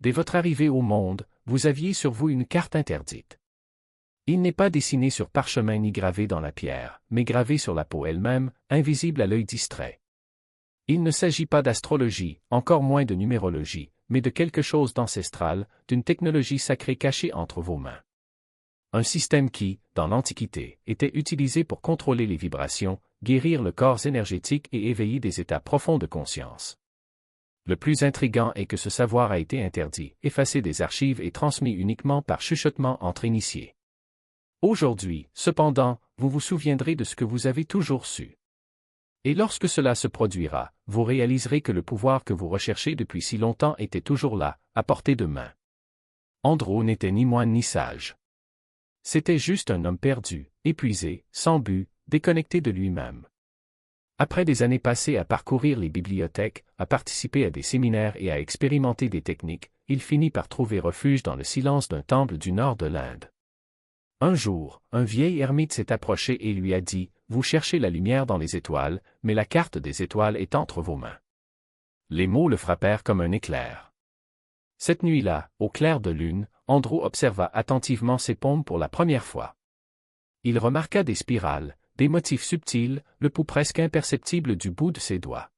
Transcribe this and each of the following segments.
Dès votre arrivée au monde, vous aviez sur vous une carte interdite. Il n'est pas dessiné sur parchemin ni gravé dans la pierre, mais gravé sur la peau elle-même, invisible à l'œil distrait. Il ne s'agit pas d'astrologie, encore moins de numérologie, mais de quelque chose d'ancestral, d'une technologie sacrée cachée entre vos mains. Un système qui, dans l'Antiquité, était utilisé pour contrôler les vibrations, guérir le corps énergétique et éveiller des états profonds de conscience. Le plus intriguant est que ce savoir a été interdit, effacé des archives et transmis uniquement par chuchotement entre initiés. Aujourd'hui, cependant, vous vous souviendrez de ce que vous avez toujours su. Et lorsque cela se produira, vous réaliserez que le pouvoir que vous recherchez depuis si longtemps était toujours là, à portée de main. Andro n'était ni moine ni sage. C'était juste un homme perdu, épuisé, sans but, déconnecté de lui-même. Après des années passées à parcourir les bibliothèques, à participer à des séminaires et à expérimenter des techniques, il finit par trouver refuge dans le silence d'un temple du nord de l'Inde. Un jour, un vieil ermite s'est approché et lui a dit « Vous cherchez la lumière dans les étoiles, mais la carte des étoiles est entre vos mains. » Les mots le frappèrent comme un éclair. Cette nuit-là, au clair de lune, Andro observa attentivement ses paumes pour la première fois. Il remarqua des spirales, des motifs subtils, le pouls presque imperceptible du bout de ses doigts.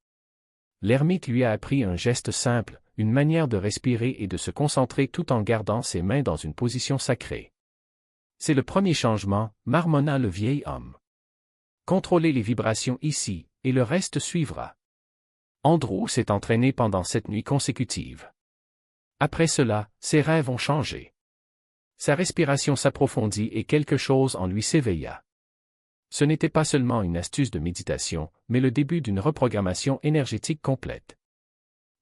L'ermite lui a appris un geste simple, une manière de respirer et de se concentrer tout en gardant ses mains dans une position sacrée. C'est le premier changement, marmonna le vieil homme. Contrôlez les vibrations ici, et le reste suivra. Andro s'est entraîné pendant 7 nuits consécutives. Après cela, ses rêves ont changé. Sa respiration s'approfondit et quelque chose en lui s'éveilla. Ce n'était pas seulement une astuce de méditation, mais le début d'une reprogrammation énergétique complète.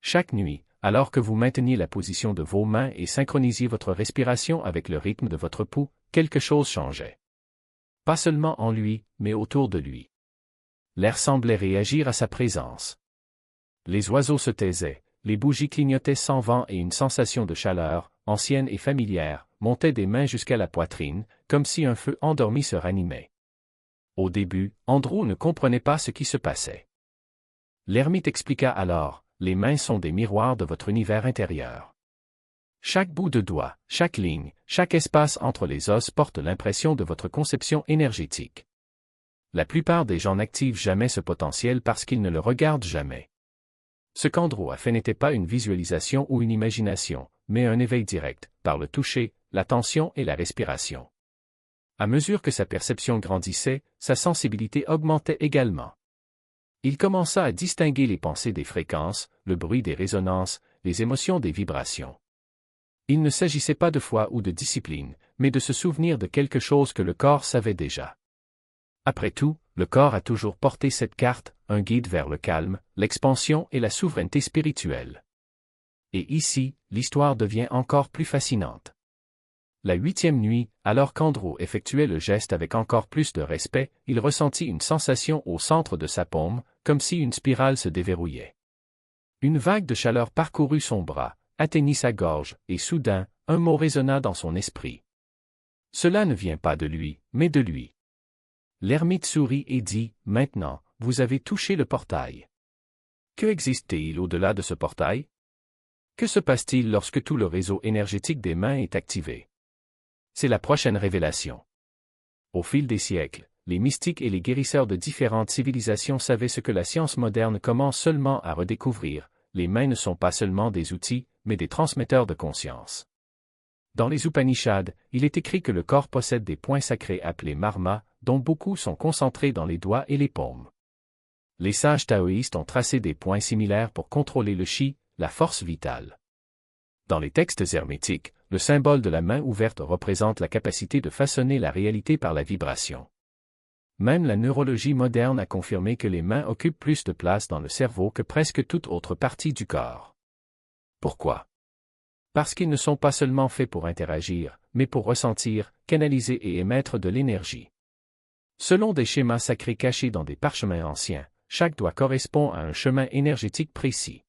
Chaque nuit, alors que vous mainteniez la position de vos mains et synchronisiez votre respiration avec le rythme de votre pouls, quelque chose changeait. Pas seulement en lui, mais autour de lui. L'air semblait réagir à sa présence. Les oiseaux se taisaient, les bougies clignotaient sans vent et une sensation de chaleur, ancienne et familière, montait des mains jusqu'à la poitrine, comme si un feu endormi se ranimait. Au début, Andro ne comprenait pas ce qui se passait. L'ermite expliqua alors, les mains sont des miroirs de votre univers intérieur. Chaque bout de doigt, chaque ligne, chaque espace entre les os porte l'impression de votre conception énergétique. La plupart des gens n'activent jamais ce potentiel parce qu'ils ne le regardent jamais. Ce qu'Andro a fait n'était pas une visualisation ou une imagination, mais un éveil direct, par le toucher, l'attention et la respiration. À mesure que sa perception grandissait, sa sensibilité augmentait également. Il commença à distinguer les pensées des fréquences, le bruit des résonances, les émotions des vibrations. Il ne s'agissait pas de foi ou de discipline, mais de se souvenir de quelque chose que le corps savait déjà. Après tout, le corps a toujours porté cette carte, un guide vers le calme, l'expansion et la souveraineté spirituelle. Et ici, l'histoire devient encore plus fascinante. La 8e nuit, alors qu'Andro effectuait le geste avec encore plus de respect, il ressentit une sensation au centre de sa paume, comme si une spirale se déverrouillait. Une vague de chaleur parcourut son bras, atteignit sa gorge, et soudain, un mot résonna dans son esprit. Cela ne vient pas de lui, mais de lui. L'ermite sourit et dit, « Maintenant, vous avez touché le portail. Que existe-t-il au-delà de ce portail? Que se passe-t-il lorsque tout le réseau énergétique des mains est activé? C'est la prochaine révélation. » Au fil des siècles, les mystiques et les guérisseurs de différentes civilisations savaient ce que la science moderne commence seulement à redécouvrir, les mains ne sont pas seulement des outils, mais des transmetteurs de conscience. Dans les Upanishads, il est écrit que le corps possède des points sacrés appelés marma, dont beaucoup sont concentrés dans les doigts et les paumes. Les sages taoïstes ont tracé des points similaires pour contrôler le chi, la force vitale. Dans les textes hermétiques, le symbole de la main ouverte représente la capacité de façonner la réalité par la vibration. Même la neurologie moderne a confirmé que les mains occupent plus de place dans le cerveau que presque toute autre partie du corps. Pourquoi? Parce qu'ils ne sont pas seulement faits pour interagir, mais pour ressentir, canaliser et émettre de l'énergie. Selon des schémas sacrés cachés dans des parchemins anciens, chaque doigt correspond à un chemin énergétique précis.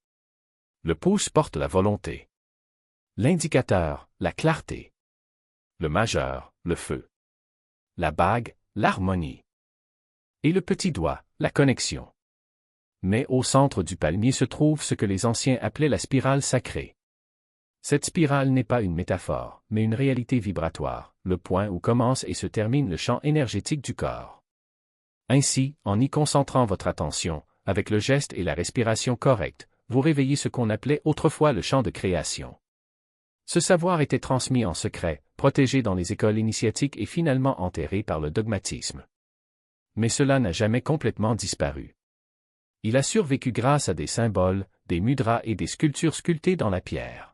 Le pouce porte la volonté. L'indicateur, la clarté. Le majeur, le feu. La bague, l'harmonie. Et le petit doigt, la connexion. Mais au centre du palmier se trouve ce que les anciens appelaient la spirale sacrée. Cette spirale n'est pas une métaphore, mais une réalité vibratoire, le point où commence et se termine le champ énergétique du corps. Ainsi, en y concentrant votre attention, avec le geste et la respiration correcte, vous réveillez ce qu'on appelait autrefois le champ de création. Ce savoir était transmis en secret, protégé dans les écoles initiatiques et finalement enterré par le dogmatisme. Mais cela n'a jamais complètement disparu. Il a survécu grâce à des symboles, des mudras et des sculptures sculptées dans la pierre.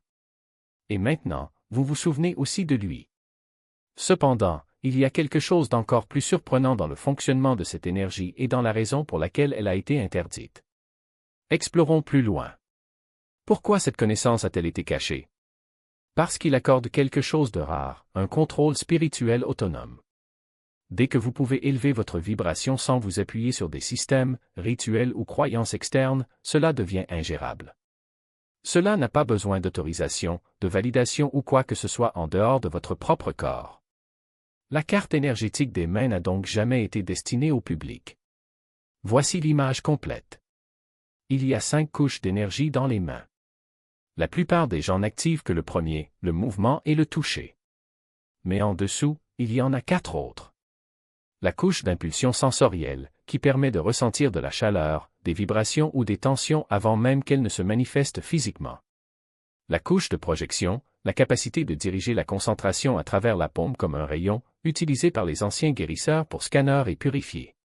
Et maintenant, vous vous souvenez aussi de lui. Cependant, il y a quelque chose d'encore plus surprenant dans le fonctionnement de cette énergie et dans la raison pour laquelle elle a été interdite. Explorons plus loin. Pourquoi cette connaissance a-t-elle été cachée? Parce qu'il accorde quelque chose de rare, un contrôle spirituel autonome. Dès que vous pouvez élever votre vibration sans vous appuyer sur des systèmes, rituels ou croyances externes, cela devient ingérable. Cela n'a pas besoin d'autorisation, de validation ou quoi que ce soit en dehors de votre propre corps. La carte énergétique des mains n'a donc jamais été destinée au public. Voici l'image complète. Il y a 5 couches d'énergie dans les mains. La plupart des gens n'activent que le premier, le mouvement et le toucher. Mais en dessous, il y en a 4 autres. La couche d'impulsion sensorielle, qui permet de ressentir de la chaleur, des vibrations ou des tensions avant même qu'elles ne se manifestent physiquement. La couche de projection, la capacité de diriger la concentration à travers la paume comme un rayon, utilisé par les anciens guérisseurs pour scanners et purifier.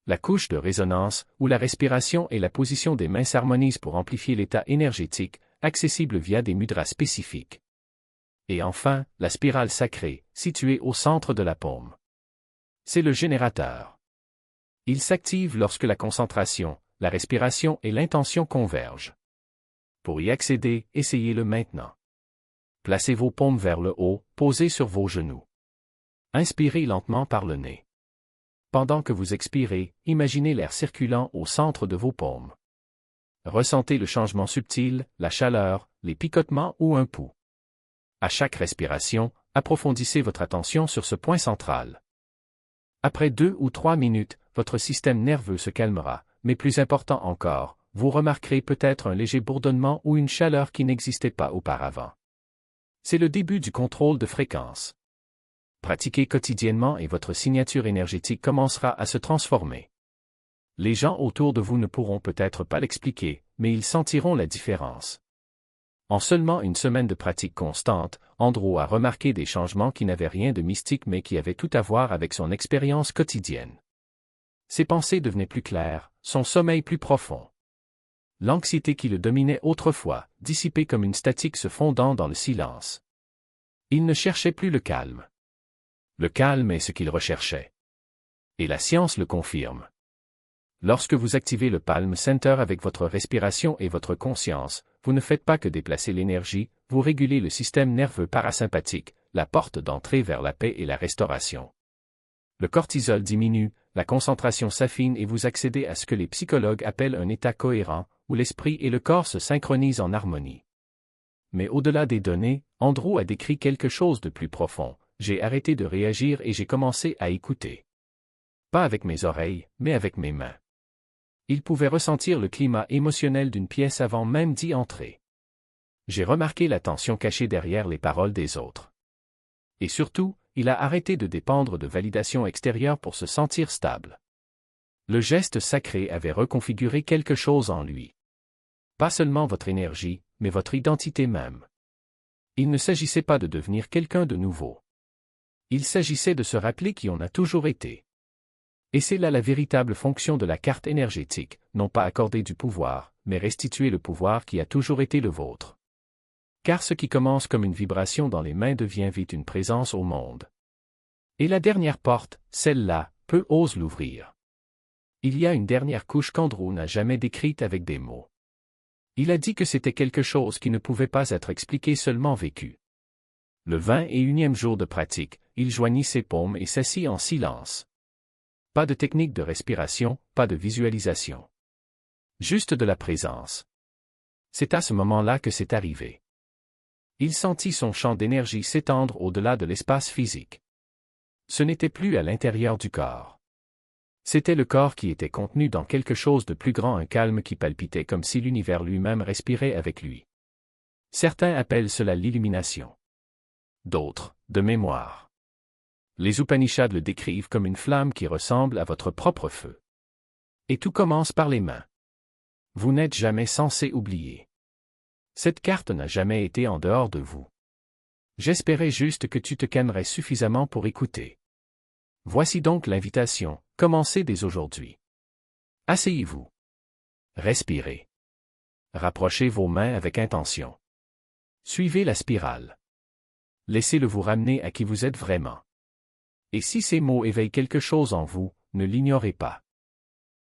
La couche de résonance, où la respiration et la position des mains s'harmonisent pour amplifier l'état énergétique, accessible via des mudras spécifiques. Et enfin, la spirale sacrée, située au centre de la paume. C'est le générateur. Il s'active lorsque la concentration, la respiration et l'intention convergent. Pour y accéder, essayez-le maintenant. Placez vos paumes vers le haut, posées sur vos genoux. Inspirez lentement par le nez. Pendant que vous expirez, imaginez l'air circulant au centre de vos paumes. Ressentez le changement subtil, la chaleur, les picotements ou un pouls. À chaque respiration, approfondissez votre attention sur ce point central. Après 2 ou 3 minutes, votre système nerveux se calmera, mais plus important encore, vous remarquerez peut-être un léger bourdonnement ou une chaleur qui n'existait pas auparavant. C'est le début du contrôle de fréquence. Pratiquez quotidiennement et votre signature énergétique commencera à se transformer. Les gens autour de vous ne pourront peut-être pas l'expliquer, mais ils sentiront la différence. En seulement une semaine de pratique constante, Andrew a remarqué des changements qui n'avaient rien de mystique mais qui avaient tout à voir avec son expérience quotidienne. Ses pensées devenaient plus claires, son sommeil plus profond. L'anxiété qui le dominait autrefois, dissipée comme une statique se fondant dans le silence. Il ne cherchait plus le calme. Le calme est ce qu'il recherchait. Et la science le confirme. Lorsque vous activez le Palm Center avec votre respiration et votre conscience, vous ne faites pas que déplacer l'énergie, vous régulez le système nerveux parasympathique, la porte d'entrée vers la paix et la restauration. Le cortisol diminue, la concentration s'affine et vous accédez à ce que les psychologues appellent un état cohérent, où l'esprit et le corps se synchronisent en harmonie. Mais au-delà des données, Andrew a décrit quelque chose de plus profond. J'ai arrêté de réagir et j'ai commencé à écouter. Pas avec mes oreilles, mais avec mes mains. Il pouvait ressentir le climat émotionnel d'une pièce avant même d'y entrer. J'ai remarqué la tension cachée derrière les paroles des autres. Et surtout, il a arrêté de dépendre de validation extérieure pour se sentir stable. Le geste sacré avait reconfiguré quelque chose en lui. Pas seulement votre énergie, mais votre identité même. Il ne s'agissait pas de devenir quelqu'un de nouveau. Il s'agissait de se rappeler qui on a toujours été. Et c'est là la véritable fonction de la carte énergétique, non pas accorder du pouvoir, mais restituer le pouvoir qui a toujours été le vôtre. Car ce qui commence comme une vibration dans les mains devient vite une présence au monde. Et la dernière porte, celle-là, peu ose l'ouvrir. Il y a une dernière couche qu'Andrew n'a jamais décrite avec des mots. Il a dit que c'était quelque chose qui ne pouvait pas être expliqué seulement vécu. Le 21e jour de pratique, il joignit ses paumes et s'assit en silence. Pas de technique de respiration, pas de visualisation. Juste de la présence. C'est à ce moment-là que c'est arrivé. Il sentit son champ d'énergie s'étendre au-delà de l'espace physique. Ce n'était plus à l'intérieur du corps. C'était le corps qui était contenu dans quelque chose de plus grand, un calme qui palpitait comme si l'univers lui-même respirait avec lui. Certains appellent cela l'illumination. D'autres, de mémoire. Les Upanishads le décrivent comme une flamme qui ressemble à votre propre feu. Et tout commence par les mains. Vous n'êtes jamais censé oublier. Cette carte n'a jamais été en dehors de vous. J'espérais juste que tu te calmerais suffisamment pour écouter. Voici donc l'invitation, commencez dès aujourd'hui. Asseyez-vous. Respirez. Rapprochez vos mains avec intention. Suivez la spirale. Laissez-le vous ramener à qui vous êtes vraiment. Et si ces mots éveillent quelque chose en vous, ne l'ignorez pas.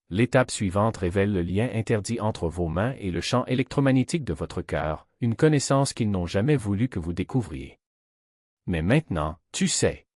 L'étape suivante révèle le lien interdit entre vos mains et le champ électromagnétique de votre cœur, une connaissance qu'ils n'ont jamais voulu que vous découvriez. Mais maintenant, tu sais.